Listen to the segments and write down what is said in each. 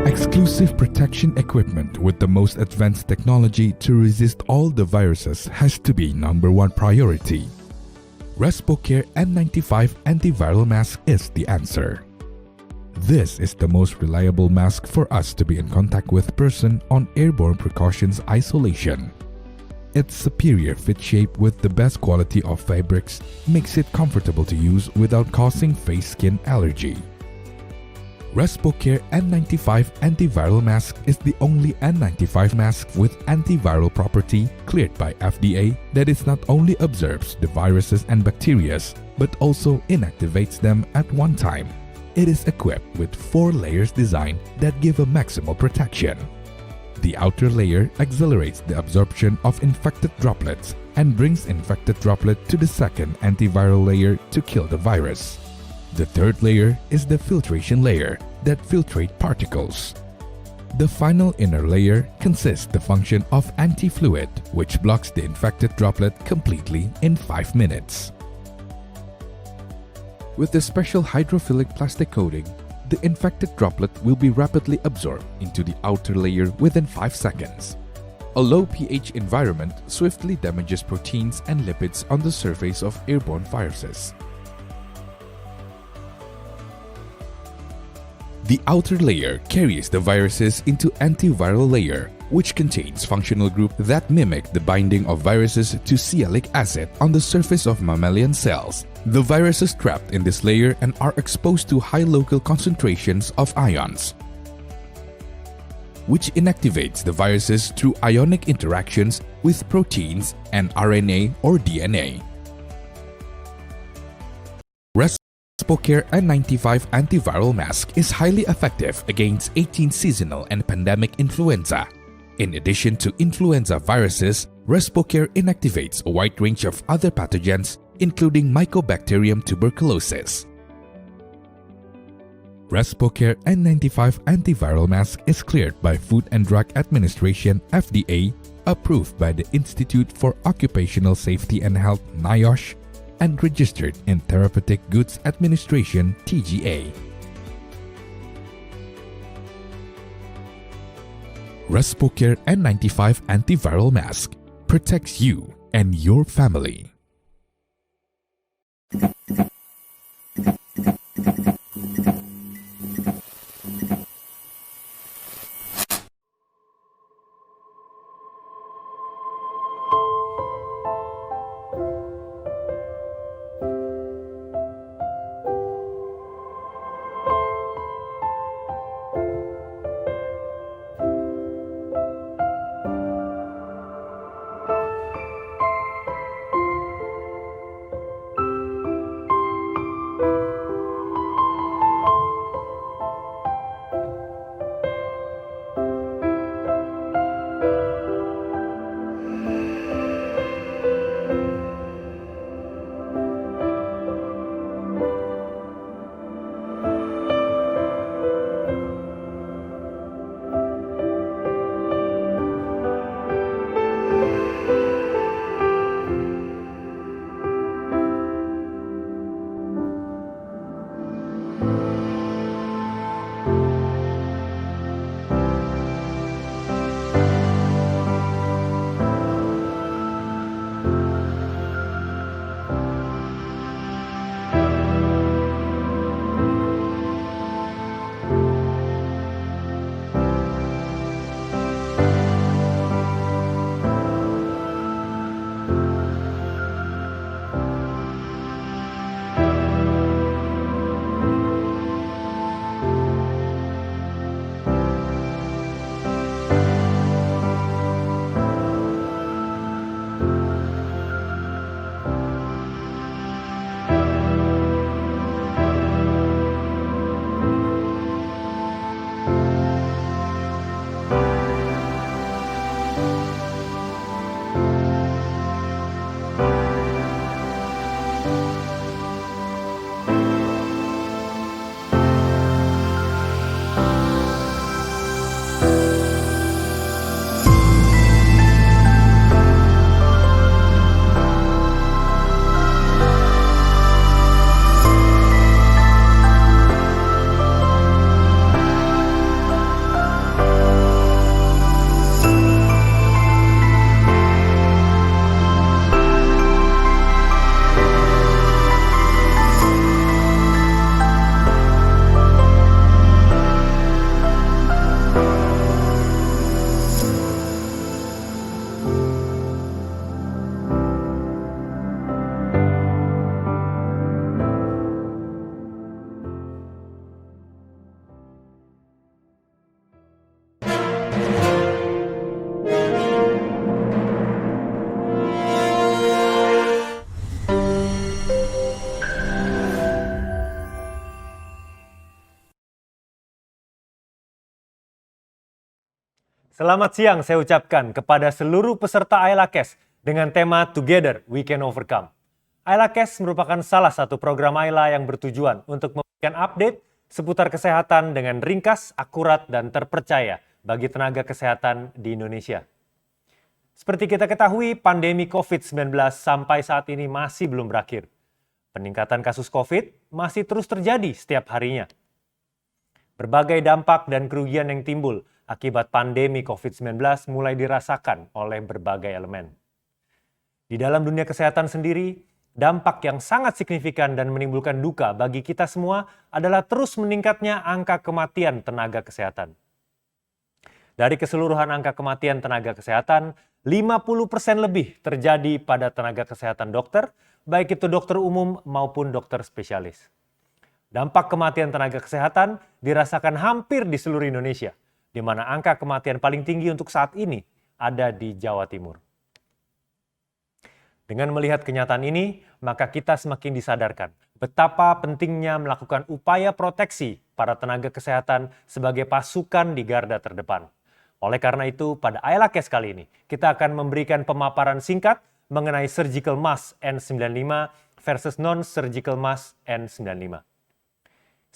Exclusive protection equipment with the most advanced technology to resist all the viruses has to be #1 priority. RespoCare N95 antiviral mask is the answer. This is the most reliable mask for us to be in contact with person on airborne precautions isolation. Its superior fit shape with the best quality of fabrics makes it comfortable to use without causing face skin allergy. RespoCare N95 antiviral mask is the only N95 mask with antiviral property cleared by FDA that is not only absorbs the viruses and bacteria but also inactivates them at one time. It is equipped with 4 layers design that give a maximal protection. The outer layer accelerates the absorption of infected droplets and brings infected droplet to the second antiviral layer to kill the virus. The third layer is the filtration layer that filtrate particles. The final inner layer consists the function of anti-fluid, which blocks the infected droplet completely in 5 minutes. With the special hydrophilic plastic coating, the infected droplet will be rapidly absorbed into the outer layer within 5 seconds. A low pH environment swiftly damages proteins and lipids on the surface of airborne viruses. The outer layer carries the viruses into antiviral layer, which contains functional group that mimic the binding of viruses to sialic acid on the surface of mammalian cells. The viruses trapped in this layer and are exposed to high local concentrations of ions, which inactivates the viruses through ionic interactions with proteins and RNA or DNA. RespoCare N95 antiviral mask is highly effective against 18 seasonal and pandemic influenza. In addition to influenza viruses, RespoCare inactivates a wide range of other pathogens, including Mycobacterium tuberculosis. RespoCare N95 antiviral mask is cleared by Food and Drug Administration (FDA), approved by the Institute for Occupational Safety and Health (NIOSH), and registered in Therapeutic Goods Administration (TGA). RespoCare N95 antiviral mask protects you and your family. Selamat siang saya ucapkan kepada seluruh peserta AYLA-KES dengan tema Together We Can Overcome. AYLA-KES merupakan salah satu program AYLA yang bertujuan untuk memberikan update seputar kesehatan dengan ringkas, akurat, dan terpercaya bagi tenaga kesehatan di Indonesia. Seperti kita ketahui, pandemi COVID-19 sampai saat ini masih belum berakhir. Peningkatan kasus COVID masih terus terjadi setiap harinya. Berbagai dampak dan kerugian yang timbul akibat pandemi COVID-19 mulai dirasakan oleh berbagai elemen. Di dalam dunia kesehatan sendiri, dampak yang sangat signifikan dan menimbulkan duka bagi kita semua adalah terus meningkatnya angka kematian tenaga kesehatan. Dari keseluruhan angka kematian tenaga kesehatan, 50% lebih terjadi pada tenaga kesehatan dokter, baik itu dokter umum maupun dokter spesialis. Dampak kematian tenaga kesehatan dirasakan hampir di seluruh Indonesia, di mana angka kematian paling tinggi untuk saat ini ada di Jawa Timur. Dengan melihat kenyataan ini, maka kita semakin disadarkan betapa pentingnya melakukan upaya proteksi para tenaga kesehatan sebagai pasukan di garda terdepan. Oleh karena itu, pada AYLA-KES kali ini, kita akan memberikan pemaparan singkat mengenai surgical mask N95 versus non-surgical mask N95.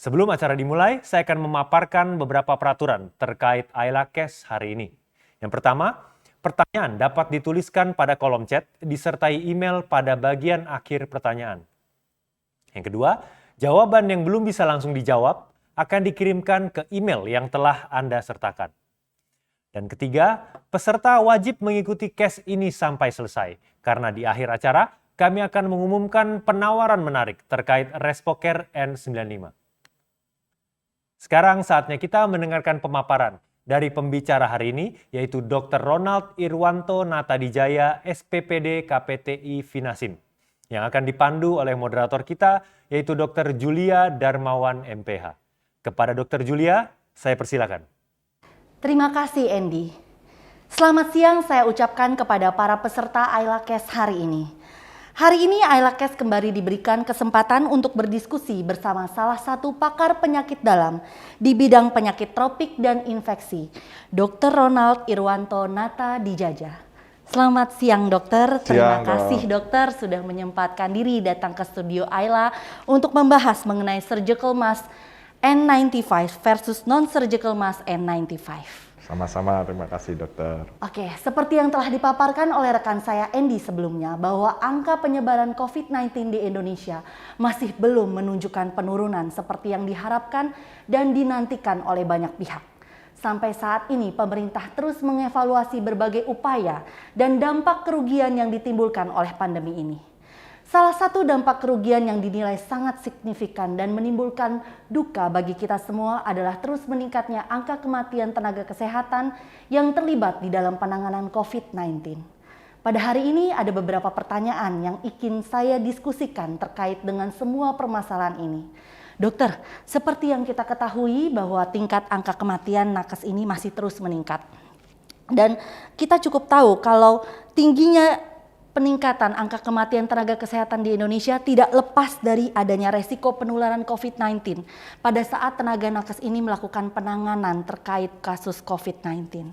Sebelum acara dimulai, saya akan memaparkan beberapa peraturan terkait AYLA-KES hari ini. Yang pertama, pertanyaan dapat dituliskan pada kolom chat disertai email pada bagian akhir pertanyaan. Yang kedua, jawaban yang belum bisa langsung dijawab akan dikirimkan ke email yang telah Anda sertakan. Dan ketiga, peserta wajib mengikuti KES ini sampai selesai, karena di akhir acara kami akan mengumumkan penawaran menarik terkait Respocare N95. Sekarang saatnya kita mendengarkan pemaparan dari pembicara hari ini, yaitu Dr. Ronald Irwanto Natadijaya, SPPD KPTI Finasim, yang akan dipandu oleh moderator kita, yaitu Dr. Julia Darmawan MPH. Kepada Dr. Julia, saya persilakan. Terima kasih, Andy. Selamat siang saya ucapkan kepada para peserta AYLA-KES hari ini. Hari ini AYLA-KES kembali diberikan kesempatan untuk berdiskusi bersama salah satu pakar penyakit dalam di bidang penyakit tropik dan infeksi, Dr. Ronald Irwanto Natadijaya. Selamat siang dokter, terima kasih dokter sudah menyempatkan diri datang ke studio AYLA untuk membahas mengenai surgical mask N95 versus non-surgical mask N95. Sama-sama, terima kasih dokter. Oke, seperti yang telah dipaparkan oleh rekan saya Andy sebelumnya, bahwa angka penyebaran COVID-19 di Indonesia masih belum menunjukkan penurunan seperti yang diharapkan dan dinantikan oleh banyak pihak. Sampai saat ini pemerintah terus mengevaluasi berbagai upaya dan dampak kerugian yang ditimbulkan oleh pandemi ini. Salah satu dampak kerugian yang dinilai sangat signifikan dan menimbulkan duka bagi kita semua adalah terus meningkatnya angka kematian tenaga kesehatan yang terlibat di dalam penanganan COVID-19. Pada hari ini ada beberapa pertanyaan yang ingin saya diskusikan terkait dengan semua permasalahan ini. Dokter, seperti yang kita ketahui bahwa tingkat angka kematian nakes ini masih terus meningkat. Dan kita cukup tahu kalau tingginya peningkatan angka kematian tenaga kesehatan di Indonesia tidak lepas dari adanya resiko penularan COVID-19 pada saat tenaga nakes ini melakukan penanganan terkait kasus COVID-19.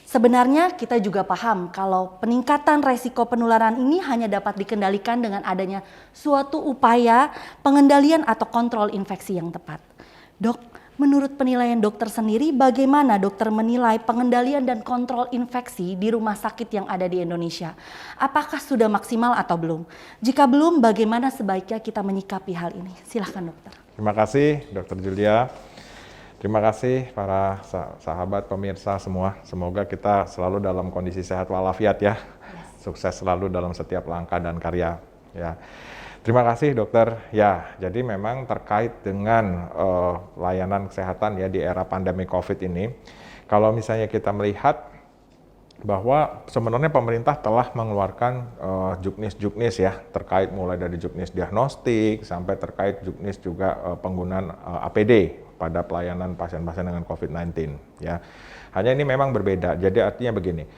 Sebenarnya kita juga paham kalau peningkatan resiko penularan ini hanya dapat dikendalikan dengan adanya suatu upaya pengendalian atau kontrol infeksi yang tepat. Dok, menurut penilaian dokter sendiri, bagaimana dokter menilai pengendalian dan kontrol infeksi di rumah sakit yang ada di Indonesia? Apakah sudah maksimal atau belum? Jika belum, bagaimana sebaiknya kita menyikapi hal ini? Silahkan dokter. Terima kasih dokter Julia. Terima kasih para sahabat pemirsa semua. Semoga kita selalu dalam kondisi sehat walafiat ya. Sukses selalu dalam setiap langkah dan karya ya. Terima kasih dokter. Ya, jadi memang terkait dengan layanan kesehatan ya di era pandemi COVID ini, kalau misalnya kita melihat bahwa sebenarnya pemerintah telah mengeluarkan juknis-juknis ya, terkait mulai dari juknis diagnostik sampai terkait juknis juga penggunaan APD pada pelayanan pasien-pasien dengan COVID-19 ya. Hanya ini memang berbeda. Jadi artinya begini,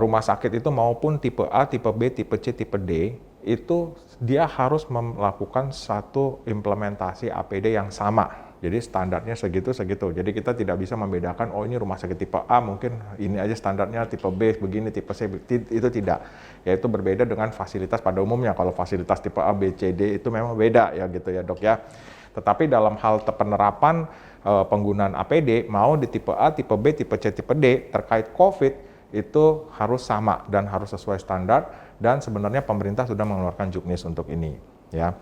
rumah sakit itu maupun tipe A, tipe B, tipe C, tipe D itu dia harus melakukan satu implementasi APD yang sama Jadi standarnya segitu. Jadi kita tidak bisa membedakan, oh ini rumah sakit tipe A mungkin ini aja standarnya, tipe B begini, tipe C itu tidak. Yaitu berbeda dengan fasilitas pada umumnya. Kalau fasilitas tipe A, B, C, D itu memang beda ya gitu ya dok ya. Tetapi dalam hal penerapan penggunaan APD mau di tipe A, tipe B, tipe C, tipe D terkait COVID itu harus sama dan harus sesuai standar, dan sebenarnya pemerintah sudah mengeluarkan juknis untuk ini ya.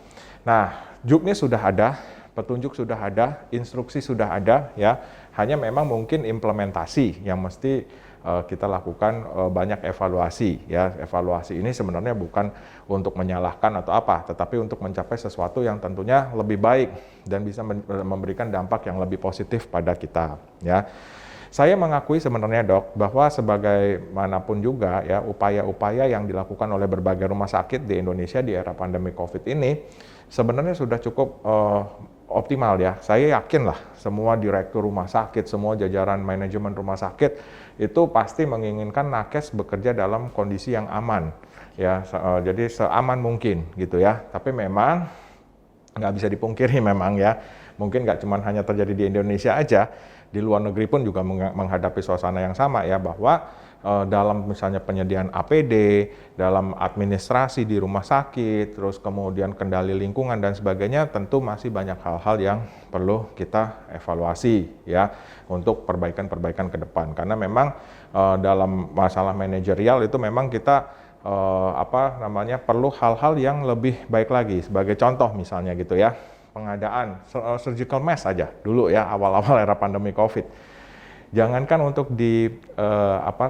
Nah, juknis sudah ada, petunjuk sudah ada, instruksi sudah ada ya. Hanya memang mungkin implementasi yang mesti kita lakukan banyak evaluasi ya. Evaluasi ini sebenarnya bukan untuk menyalahkan atau apa, tetapi untuk mencapai sesuatu yang tentunya lebih baik dan bisa memberikan dampak yang lebih positif pada kita ya. Saya mengakui sebenarnya dok, bahwa sebagaimanapun juga ya upaya-upaya yang dilakukan oleh berbagai rumah sakit di Indonesia di era pandemi COVID ini sebenarnya sudah cukup optimal ya. Saya yakin lah semua direktur rumah sakit, semua jajaran manajemen rumah sakit itu pasti menginginkan nakes bekerja dalam kondisi yang aman ya. Jadi seaman mungkin gitu ya. Tapi memang nggak bisa dipungkiri memang ya, mungkin nggak cuma hanya terjadi di Indonesia aja, di luar negeri pun juga menghadapi suasana yang sama ya, bahwa dalam misalnya penyediaan APD, dalam administrasi di rumah sakit, terus kemudian kendali lingkungan dan sebagainya, tentu masih banyak hal-hal yang perlu kita evaluasi ya untuk perbaikan-perbaikan ke depan. Karena memang dalam masalah manajerial itu memang kita perlu hal-hal yang lebih baik lagi. Sebagai contoh misalnya gitu ya, pengadaan surgical mask aja dulu ya awal-awal era pandemi COVID. Jangankan untuk di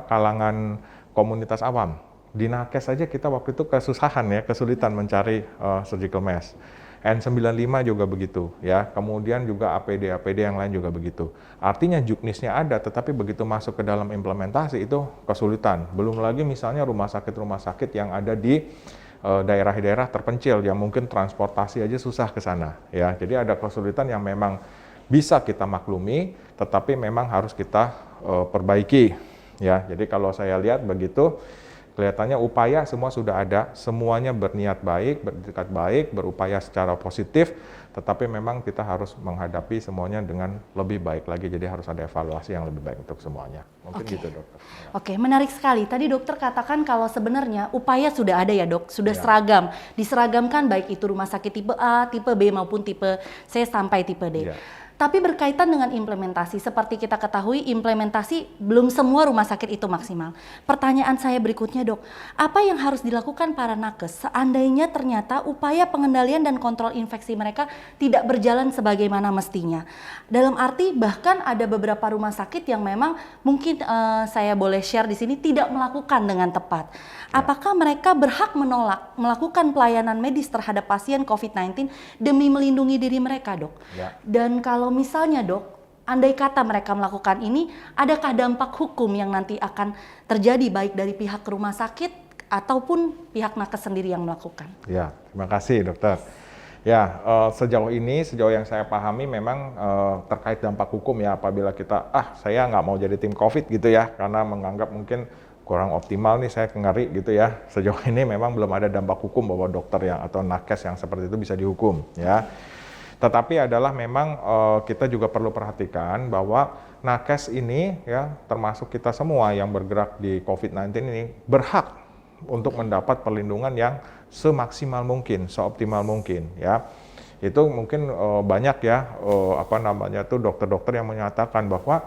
kalangan komunitas awam, di nakes saja kita waktu itu kesulitan mencari surgical mask. N95 juga begitu ya, kemudian juga APD yang lain juga begitu. Artinya juknisnya ada, tetapi begitu masuk ke dalam implementasi itu kesulitan. Belum lagi misalnya rumah sakit yang ada di daerah-daerah terpencil yang mungkin transportasi aja susah ke sana ya. Jadi ada kesulitan yang memang bisa kita maklumi, tetapi memang harus kita perbaiki ya. Jadi kalau saya lihat begitu, kelihatannya upaya semua sudah ada, semuanya berniat baik, berdekat baik, berupaya secara positif, tetapi memang kita harus menghadapi semuanya dengan lebih baik lagi, jadi harus ada evaluasi yang lebih baik untuk semuanya. Mungkin gitu dokter. Oke, menarik sekali. Tadi dokter katakan kalau sebenarnya upaya sudah ada ya dok, sudah seragam, diseragamkan baik itu rumah sakit tipe A, tipe B maupun tipe C sampai tipe D. Ya. Tapi berkaitan dengan implementasi, seperti kita ketahui implementasi belum semua rumah sakit itu maksimal. Pertanyaan saya berikutnya dok, apa yang harus dilakukan para nakes seandainya ternyata upaya pengendalian dan kontrol infeksi mereka tidak berjalan sebagaimana mestinya? Dalam arti bahkan ada beberapa rumah sakit yang memang mungkin saya boleh share di sini tidak melakukan dengan tepat. Apakah mereka berhak menolak melakukan pelayanan medis terhadap pasien COVID-19 demi melindungi diri mereka dok? Ya. Dan kalau misalnya dok, andai kata mereka melakukan ini, adakah dampak hukum yang nanti akan terjadi baik dari pihak rumah sakit ataupun pihak nakes sendiri yang melakukan? Ya, terima kasih dokter. Ya, sejauh yang saya pahami memang terkait dampak hukum ya, apabila kita, saya nggak mau jadi tim COVID gitu ya, karena menganggap mungkin kurang optimal nih, saya ngeri gitu ya. Sejauh ini memang belum ada dampak hukum bahwa dokter yang atau nakes yang seperti itu bisa dihukum ya. Tetapi adalah memang kita juga perlu perhatikan bahwa nakes ini ya, termasuk kita semua yang bergerak di COVID-19 ini berhak untuk mendapat perlindungan yang semaksimal mungkin, seoptimal mungkin ya. Itu mungkin banyak ya dokter-dokter yang menyatakan bahwa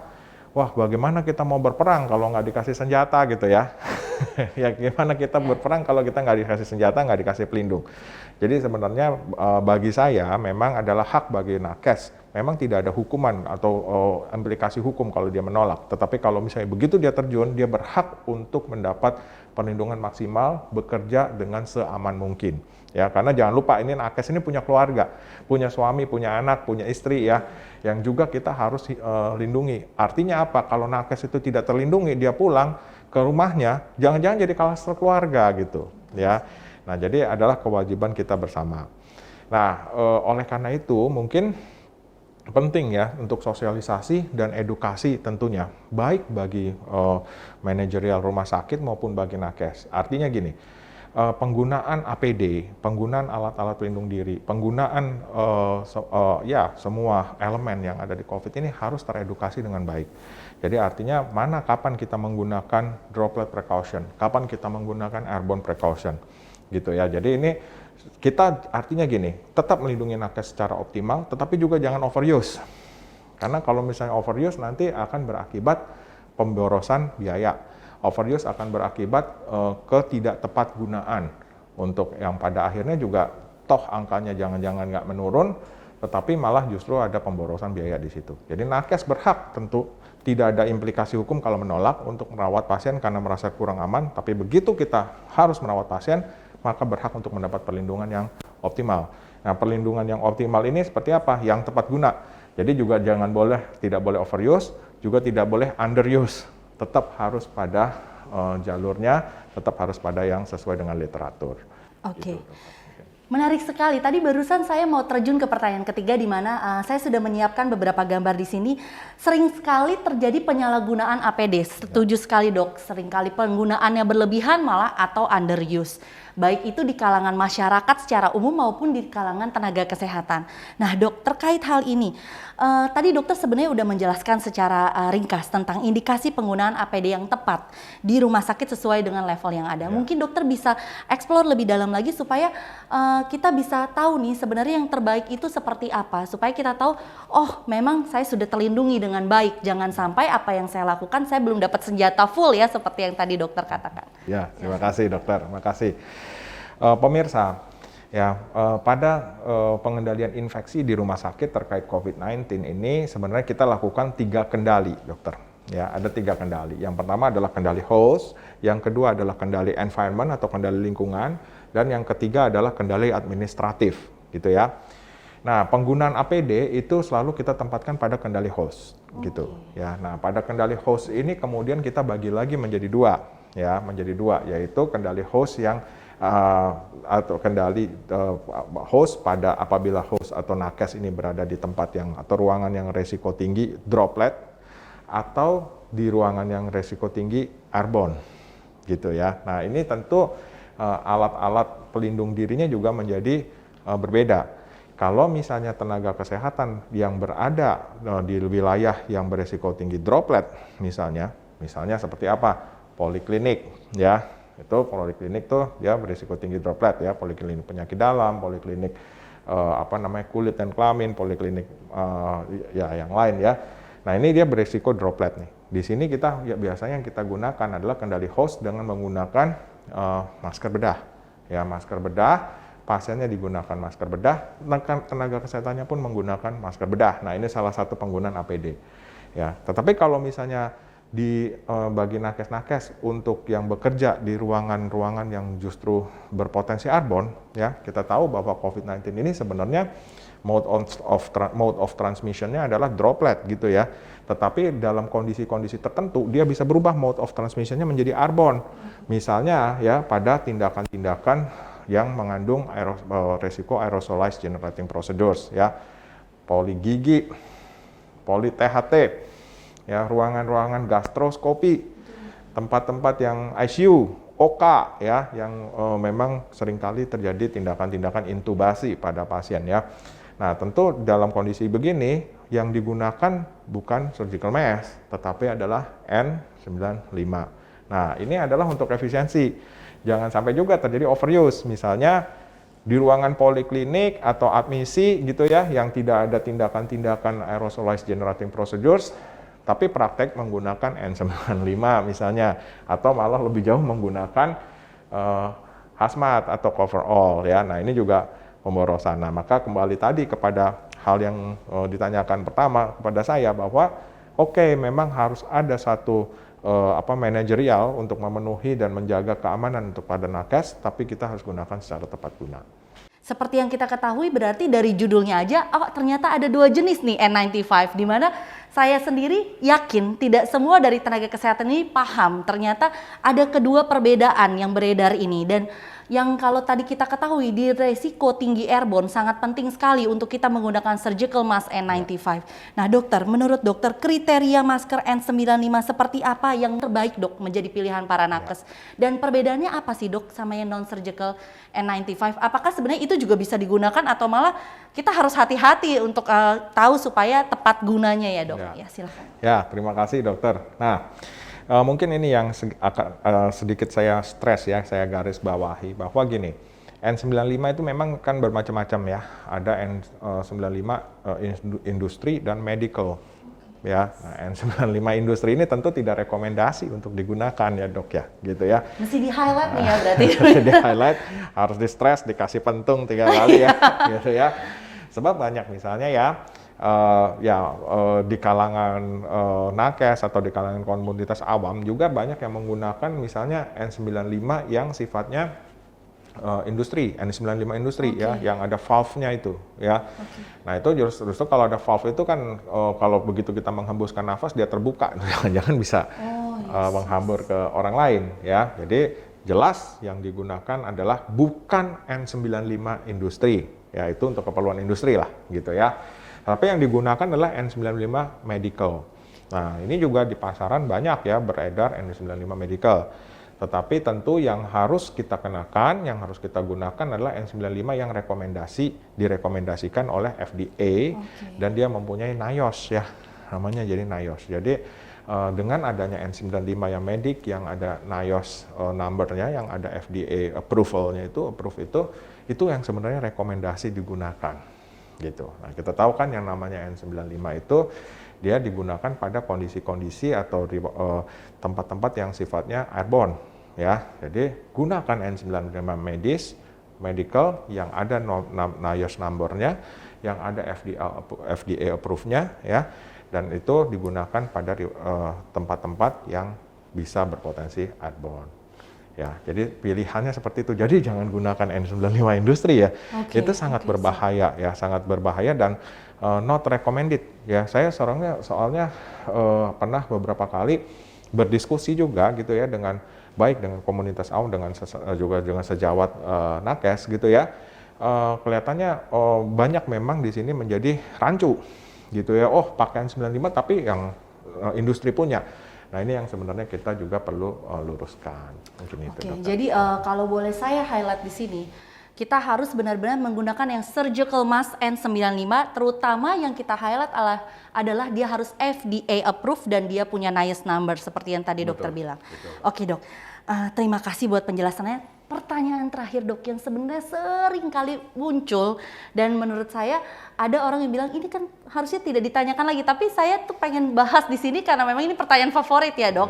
wah, bagaimana kita mau berperang kalau nggak dikasih senjata gitu ya. Ya gimana kita berperang kalau kita nggak dikasih senjata, nggak dikasih pelindung. Jadi sebenarnya bagi saya memang adalah hak bagi nakes. Memang tidak ada hukuman atau implikasi hukum kalau dia menolak. Tetapi kalau misalnya begitu dia terjun, dia berhak untuk mendapat perlindungan maksimal, bekerja dengan seaman mungkin. Ya, karena jangan lupa ini nakes ini punya keluarga, punya suami, punya anak, punya istri ya, yang juga kita harus lindungi. Artinya apa? Kalau nakes itu tidak terlindungi, dia pulang ke rumahnya, jangan-jangan jadi klaster keluarga gitu, ya. Nah, jadi adalah kewajiban kita bersama. Nah, oleh karena itu mungkin penting ya untuk sosialisasi dan edukasi tentunya, baik bagi manajerial rumah sakit maupun bagi nakes. Artinya gini, penggunaan APD, penggunaan alat-alat pelindung diri, penggunaan semua elemen yang ada di COVID ini harus teredukasi dengan baik. Jadi artinya kapan kita menggunakan droplet precaution, kapan kita menggunakan airborne precaution, gitu ya. Jadi ini kita artinya gini, tetap melindungi nakes secara optimal, tetapi juga jangan overuse. Karena kalau misalnya overuse nanti akan berakibat pemborosan biaya. Overuse akan berakibat ketidak tepat gunaan untuk yang pada akhirnya juga toh angkanya jangan-jangan nggak menurun, tetapi malah justru ada pemborosan biaya di situ. Jadi nakes berhak tentu tidak ada implikasi hukum kalau menolak untuk merawat pasien karena merasa kurang aman, tapi begitu kita harus merawat pasien, maka berhak untuk mendapat perlindungan yang optimal. Nah, perlindungan yang optimal ini seperti apa? Yang tepat guna. Jadi juga tidak boleh overuse, juga tidak boleh underuse. Tetap harus pada jalurnya, tetap harus pada yang sesuai dengan literatur. Oke. Gitu. Menarik sekali. Tadi barusan saya mau terjun ke pertanyaan ketiga di mana saya sudah menyiapkan beberapa gambar di sini. Sering sekali terjadi penyalahgunaan APD. Setuju sekali, Dok. Sering kali penggunaannya berlebihan malah atau underuse. Baik itu di kalangan masyarakat secara umum maupun di kalangan tenaga kesehatan. Nah, Dok, terkait hal ini, tadi dokter sebenarnya udah menjelaskan secara ringkas tentang indikasi penggunaan APD yang tepat di rumah sakit sesuai dengan level yang ada. Mungkin dokter bisa explore lebih dalam lagi supaya kita bisa tahu nih sebenarnya yang terbaik itu seperti apa. Supaya kita tahu, oh memang saya sudah terlindungi dengan baik. Jangan sampai apa yang saya lakukan saya belum dapat senjata full ya seperti yang tadi dokter katakan. Ya, terima kasih dokter, terima kasih. Pemirsa, ya pada pengendalian infeksi di rumah sakit terkait COVID-19 ini sebenarnya kita lakukan 3 kendali, dokter. Ya, ada 3 kendali. Yang pertama adalah kendali host, yang kedua adalah kendali environment atau kendali lingkungan, dan yang ketiga adalah kendali administratif, gitu ya. Nah, penggunaan APD itu selalu kita tempatkan pada kendali host, gitu. Ya, nah pada kendali host ini kemudian kita bagi lagi menjadi 2, ya, yaitu kendali host yang atau kendali host pada apabila host atau nakes ini berada di tempat yang atau ruangan yang resiko tinggi droplet atau di ruangan yang resiko tinggi airborne, gitu ya. Nah ini tentu alat-alat pelindung dirinya juga menjadi berbeda. Kalau misalnya tenaga kesehatan yang berada di wilayah yang beresiko tinggi droplet, misalnya seperti apa? Poliklinik, ya. Itu poliklinik tuh dia berisiko tinggi droplet ya, poliklinik penyakit dalam, poliklinik kulit dan kelamin, poliklinik ya yang lain ya. Nah ini dia berisiko droplet nih. Di sini kita biasanya yang kita gunakan adalah kendali host dengan menggunakan masker bedah. Ya masker bedah, pasiennya digunakan masker bedah, tenaga kesehatannya pun menggunakan masker bedah. Nah ini salah satu penggunaan APD. Ya, tetapi kalau misalnya bagi nakes-nakes untuk yang bekerja di ruangan-ruangan yang justru berpotensi airborne, ya kita tahu bahwa COVID-19 ini sebenarnya mode of transmission-nya adalah droplet gitu ya. Tetapi dalam kondisi-kondisi tertentu dia bisa berubah mode of transmission-nya menjadi airborne. Misalnya ya pada tindakan-tindakan yang mengandung resiko aerosolized generating procedures ya, poli gigi, poli THT. Ya, ruangan-ruangan gastroskopi, tempat-tempat yang ICU, OK, ya, yang memang seringkali terjadi tindakan-tindakan intubasi pada pasien ya. Nah, tentu dalam kondisi begini yang digunakan bukan surgical mask, tetapi adalah N95. Nah, ini adalah untuk efisiensi. Jangan sampai juga terjadi overuse, misalnya di ruangan poliklinik atau admisi gitu ya, yang tidak ada tindakan-tindakan aerosolized generating procedures, tapi praktek menggunakan N95 misalnya, atau malah lebih jauh menggunakan hazmat atau coverall ya. Nah ini juga pemborosan. Nah maka kembali tadi kepada hal yang ditanyakan pertama kepada saya bahwa memang harus ada satu manajerial untuk memenuhi dan menjaga keamanan untuk pada nakes, tapi kita harus gunakan secara tepat guna. Seperti yang kita ketahui berarti dari judulnya aja, ternyata ada 2 jenis nih N95, di mana saya sendiri yakin tidak semua dari tenaga kesehatan ini paham ternyata ada kedua perbedaan yang beredar ini. Dan yang kalau tadi kita ketahui di resiko tinggi airborne sangat penting sekali untuk kita menggunakan surgical mask N95. Nah dokter, menurut dokter kriteria masker N95 seperti apa yang terbaik dok menjadi pilihan para nakes? Dan perbedaannya apa sih dok sama yang non-surgical N95? Apakah sebenarnya itu juga bisa digunakan atau malah kita harus hati-hati untuk tahu supaya tepat gunanya ya dok? Ya silakan. Ya, terima kasih dokter. Nah, mungkin ini yang sedikit saya stres ya, saya garis bawahi bahwa gini, N95 itu memang kan bermacam-macam ya. Ada N95 industri dan medical. Ya, nah, N95 industri ini tentu tidak rekomendasi untuk digunakan ya dok ya, gitu ya. Mesti di highlight nih ya berarti. Mesti di highlight, harus di stress, dikasih pentung 3 kali ya, gitu ya. Sebab banyak misalnya ya. Di kalangan nakes atau di kalangan komunitas awam juga banyak yang menggunakan misalnya N95 yang sifatnya industri, N95 industri ya, yang ada valve-nya itu ya. Nah itu justru kalau ada valve itu kan kalau begitu kita menghembuskan nafas dia terbuka, jangan-jangan bisa menghambur ke orang lain ya. Jadi jelas yang digunakan adalah bukan N95 industri ya, itu untuk keperluan industri lah gitu ya. Tapi yang digunakan adalah N95 medical. Nah, ini juga di pasaran banyak ya beredar N95 medical. Tetapi tentu yang harus kita kenakan, yang harus kita gunakan adalah N95 yang direkomendasikan oleh FDA dan dia mempunyai NIOSH ya, namanya jadi NIOSH. Jadi dengan adanya N95 yang medik, yang ada NIOSH number-nya, yang ada FDA approval-nya itu yang sebenarnya rekomendasi digunakan. Gitu. Nah, kita tahu kan yang namanya N95 itu dia digunakan pada kondisi-kondisi atau tempat-tempat yang sifatnya airborne ya. Jadi gunakan N95 medical yang ada NIOSH number-nya, yang ada FDA approve-nya ya, dan itu digunakan pada tempat-tempat yang bisa berpotensi airborne. Ya, jadi pilihannya seperti itu. Jadi jangan gunakan N95 industri ya. Itu sangat berbahaya ya, sangat berbahaya dan not recommended ya. Saya soalnya pernah beberapa kali berdiskusi juga gitu ya dengan baik dengan komunitas awam juga dengan sejawat nakes gitu ya. Kelihatannya banyak memang di sini menjadi rancu gitu ya. Oh, pakai N95 tapi yang industri punya. Nah ini yang sebenarnya kita juga perlu luruskan. Mungkin itu. Jadi kalau boleh saya highlight di sini, kita harus benar-benar menggunakan yang surgical mask N95, terutama yang kita highlight adalah dia harus FDA approved dan dia punya NIOSH number seperti yang tadi dokter bilang. Oke dok, terima kasih buat penjelasannya. Pertanyaan terakhir dok yang sebenarnya sering kali muncul dan menurut saya ada orang yang bilang ini kan harusnya tidak ditanyakan lagi, tapi saya tuh pengen bahas di sini karena memang ini pertanyaan favorit ya dok.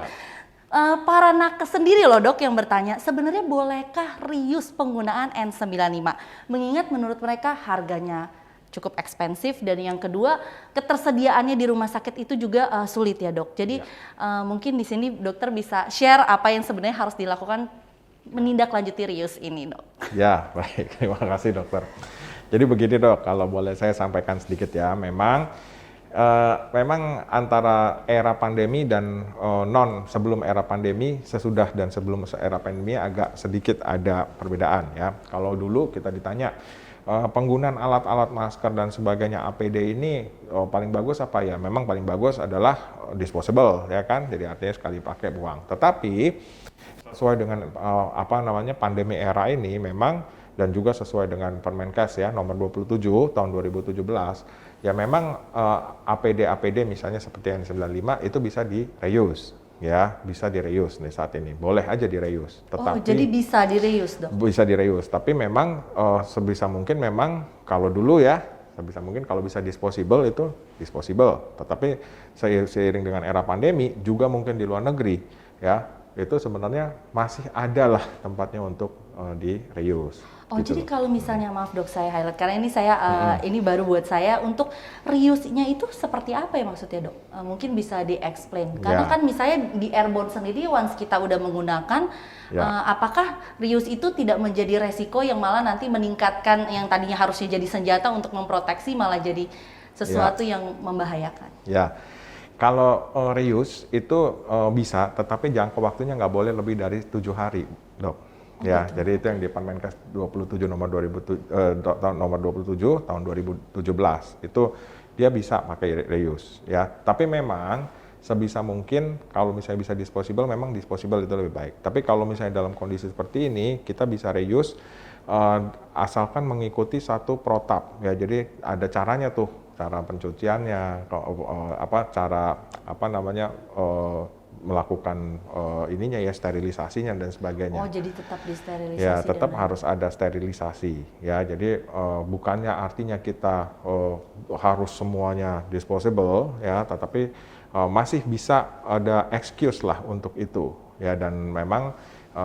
Para nakes sendiri loh dok yang bertanya, sebenarnya bolehkah reuse penggunaan N95? Mengingat menurut mereka harganya cukup ekspensif dan yang kedua ketersediaannya di rumah sakit itu juga sulit ya dok. Jadi mungkin di sini dokter bisa share apa yang sebenarnya harus dilakukan menindaklanjuti reuse ini dok. Ya baik, terima kasih dokter. Jadi begini dok, kalau boleh saya sampaikan sedikit ya, memang antara era pandemi dan sebelum era pandemi, sesudah dan sebelum era pandemi agak sedikit ada perbedaan ya. Kalau dulu kita ditanya penggunaan alat-alat masker dan sebagainya APD ini paling bagus apa ya? Memang paling bagus adalah disposable ya kan, jadi artinya sekali pakai buang. Tetapi sesuai dengan pandemi era ini memang dan juga sesuai dengan Permenkes ya nomor 27 tahun 2017 ya memang APD misalnya seperti N95 itu bisa di reuse ya, bisa di reuse nih saat ini, boleh aja di reuse. Tetapi jadi bisa di reuse dong? Bisa di reuse, tapi memang sebisa mungkin memang kalau dulu ya sebisa mungkin kalau bisa disposable itu disposable, tetapi seiring dengan era pandemi juga mungkin di luar negeri ya itu sebenarnya masih ada lah tempatnya untuk di reuse. Gitu. Jadi kalau misalnya maaf dok saya highlight karena ini saya ini baru buat saya untuk reuse-nya itu seperti apa ya maksudnya dok? Mungkin bisa di-explain karena kan misalnya di airborne sendiri once kita udah menggunakan apakah reuse itu tidak menjadi resiko yang malah nanti meningkatkan yang tadinya harusnya jadi senjata untuk memproteksi malah jadi sesuatu yang membahayakan? Ya. Kalau reuse itu bisa, tetapi jangka waktunya nggak boleh lebih dari 7 hari, dok. Ya, jadi itu yang di Permenkes 27 nomor 27 tahun 2017. Itu dia bisa pakai reuse ya. Tapi memang sebisa mungkin kalau misalnya bisa disposable, memang disposable itu lebih baik. Tapi kalau misalnya dalam kondisi seperti ini, kita bisa reuse asalkan mengikuti satu protap ya. Jadi ada caranya tuh, cara pencuciannya, melakukan ininya ya, sterilisasinya dan sebagainya. Oh, jadi tetap disterilisasi. Ya, tetap harus ada sterilisasi ya. Jadi bukannya artinya kita harus semuanya disposable ya, tetapi masih bisa ada excuse lah untuk itu ya, dan memang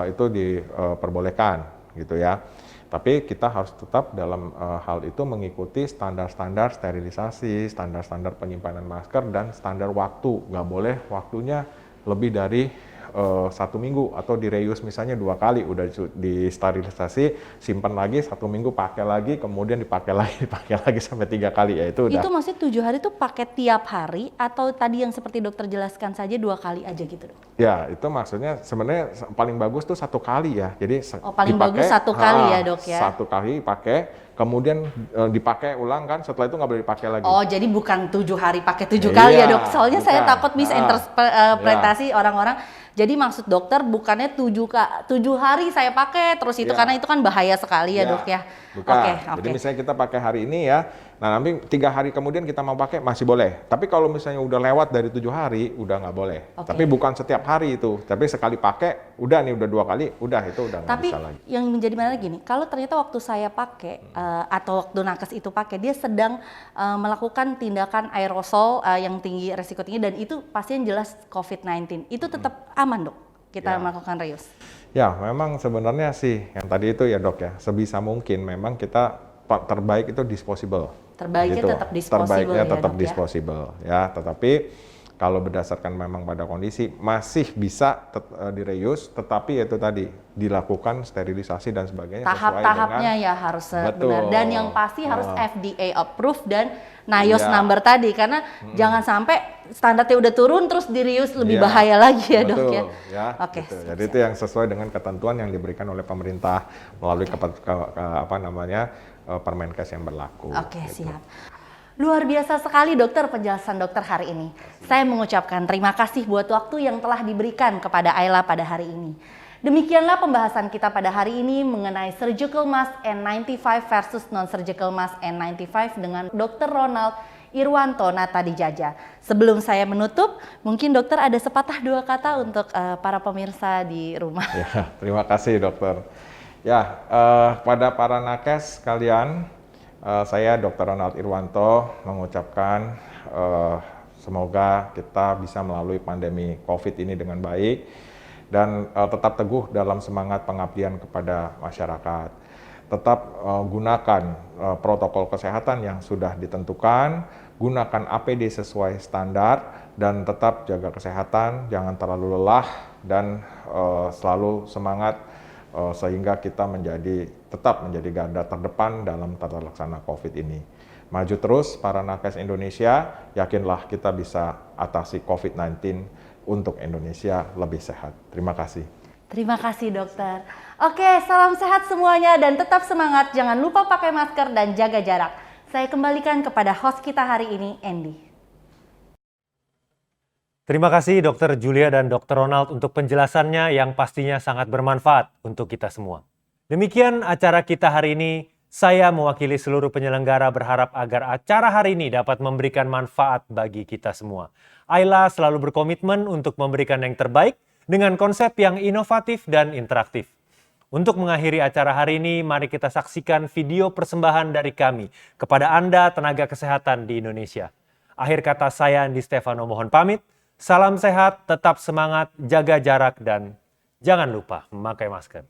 itu diperbolehkan gitu ya. Tapi kita harus tetap dalam hal itu mengikuti standar-standar sterilisasi, standar-standar penyimpanan masker, dan standar waktu. Nggak boleh waktunya lebih dari 1 minggu, atau di reuse misalnya 2 kali, udah disterilisasi, simpan lagi 1 minggu, pakai lagi, kemudian dipakai lagi sampai 3 kali, ya itu udah. Itu maksudnya 7 hari itu pakai tiap hari, atau tadi yang seperti dokter jelaskan saja 2 kali aja gitu, dok? Ya, itu maksudnya sebenarnya paling bagus tuh 1 kali ya. Jadi paling bagus 1 kali ya, dok ya? 1 kali pakai, kemudian dipakai ulang kan, setelah itu nggak boleh dipakai lagi. Oh, jadi bukan 7 hari pakai 7 kali ya, dok? Soalnya bukan. Saya takut misinterpretasi orang-orang. Jadi maksud dokter bukannya 7 hari saya pakai terus itu, karena itu kan bahaya sekali ya, dok ya? Bukan. Okay. Jadi misalnya kita pakai hari ini ya, nah nanti 3 hari kemudian kita mau pakai masih boleh. Tapi kalau misalnya udah lewat dari 7 hari, udah nggak boleh. Okay. Tapi bukan setiap hari itu. Tapi sekali pakai, udah nih, udah 2 kali, udah itu udah nggak bisa lagi. Tapi yang menjadi menarik gini, kalau ternyata waktu saya pakai atau waktu nakes itu pakai, dia sedang melakukan tindakan aerosol yang resiko tinggi, dan itu pasien jelas COVID-19, itu tetap aman, dok? Kita melakukan reuse. Ya, memang sebenarnya sih yang tadi itu ya, dok ya, sebisa mungkin memang kita terbaik itu disposable. Terbaiknya gitu. Tetap disposable. Terbaiknya ya, tetap dok, disposable ya. Tetapi kalau berdasarkan memang pada kondisi masih bisa direuse, tetapi itu tadi dilakukan sterilisasi dan sebagainya. Tahap-tahapnya ya harus benar, dan yang pasti harus FDA approve dan NIOSH number tadi, karena jangan sampai standarnya udah turun terus di-reuse lebih bahaya lagi ya, dok ya. Oke. Gitu. Jadi itu yang sesuai dengan ketentuan yang diberikan oleh pemerintah melalui Permenkes yang berlaku. Oke, gitu. Siap. Luar biasa sekali, dokter, penjelasan dokter hari ini. Saya mengucapkan terima kasih buat waktu yang telah diberikan kepada Ayla pada hari ini. Demikianlah pembahasan kita pada hari ini mengenai surgical mask N95 versus non-surgical mask N95 dengan Dr. Ronald Irwanto Natadijaja. Sebelum saya menutup, mungkin dokter ada sepatah 2 kata untuk para pemirsa di rumah. Ya, terima kasih, dokter. Ya, pada para nakes kalian, saya Dr. Ronald Irwanto mengucapkan semoga kita bisa melalui pandemi COVID ini dengan baik, dan tetap teguh dalam semangat pengabdian kepada masyarakat. Tetap gunakan protokol kesehatan yang sudah ditentukan, gunakan APD sesuai standar, dan tetap jaga kesehatan, jangan terlalu lelah, dan selalu semangat sehingga kita tetap menjadi garda terdepan dalam tata laksana COVID ini. Maju terus para nakes Indonesia, yakinlah kita bisa atasi COVID-19 untuk Indonesia lebih sehat. Terima kasih. Terima kasih, dokter. Oke, salam sehat semuanya dan tetap semangat. Jangan lupa pakai masker dan jaga jarak. Saya kembalikan kepada host kita hari ini, Andy. Terima kasih Dr. Julia dan Dr. Ronald untuk penjelasannya yang pastinya sangat bermanfaat untuk kita semua. Demikian acara kita hari ini. Saya mewakili seluruh penyelenggara berharap agar acara hari ini dapat memberikan manfaat bagi kita semua. Ayla selalu berkomitmen untuk memberikan yang terbaik dengan konsep yang inovatif dan interaktif. Untuk mengakhiri acara hari ini, mari kita saksikan video persembahan dari kami kepada Anda tenaga kesehatan di Indonesia. Akhir kata saya, Andi Stefano, mohon pamit. Salam sehat, tetap semangat, jaga jarak, dan jangan lupa memakai masker.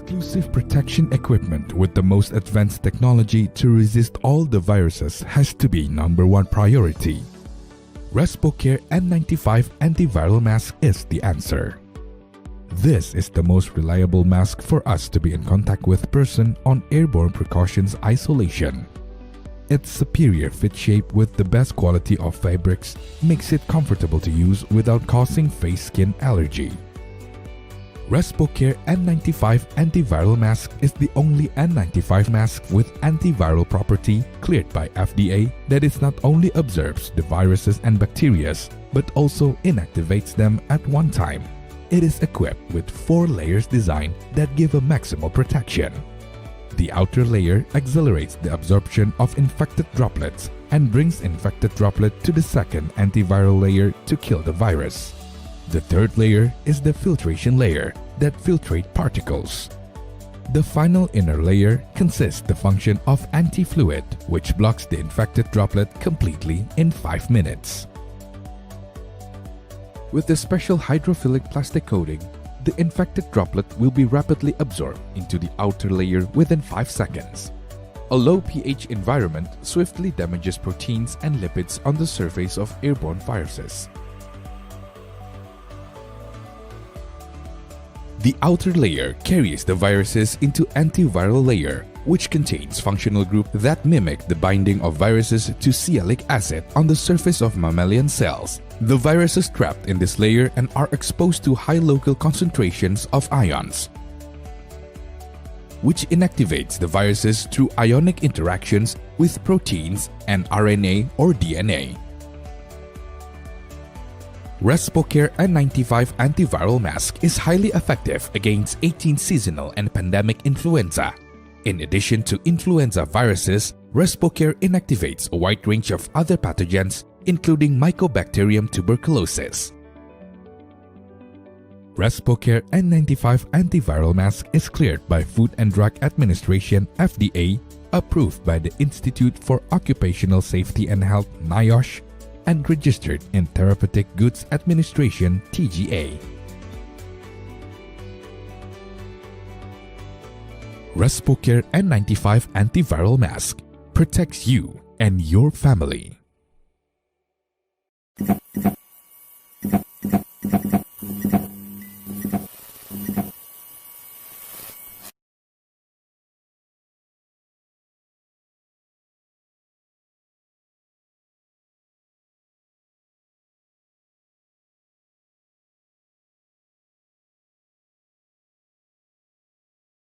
Exclusive protection equipment with the most advanced technology to resist all the viruses has to be #1 priority. RespoCare N95 antiviral mask is the answer. This is the most reliable mask for us to be in contact with person on airborne precautions isolation. Its superior fit shape with the best quality of fabrics makes it comfortable to use without causing face-skin allergy. RespoCare N95 antiviral mask is the only N95 mask with antiviral property cleared by FDA that is not only absorbs the viruses and bacteria but also inactivates them at one time. It is equipped with 4 layers design that give a maximal protection. The outer layer accelerates the absorption of infected droplets and brings infected droplet to the second antiviral layer to kill the virus. The third layer is the filtration layer that filtrate particles. The final inner layer consists the function of anti-fluid, which blocks the infected droplet completely in 5 minutes. With the special hydrophilic plastic coating, the infected droplet will be rapidly absorbed into the outer layer within 5 seconds. A low pH environment swiftly damages proteins and lipids on the surface of airborne viruses. The outer layer carries the viruses into antiviral layer, which contains functional group that mimic the binding of viruses to sialic acid on the surface of mammalian cells. The viruses trapped in this layer and are exposed to high local concentrations of ions, which inactivates the viruses through ionic interactions with proteins and RNA or DNA. RespoCare N95 antiviral mask is highly effective against 18 seasonal and pandemic influenza. In addition to influenza viruses, RespoCare inactivates a wide range of other pathogens, including Mycobacterium tuberculosis. RespoCare N95 antiviral mask is cleared by Food and Drug Administration (FDA), approved by the Institute for Occupational Safety and Health (NIOSH), and registered in Therapeutic Goods Administration (TGA). RespoCare N95 antiviral mask protects you and your family.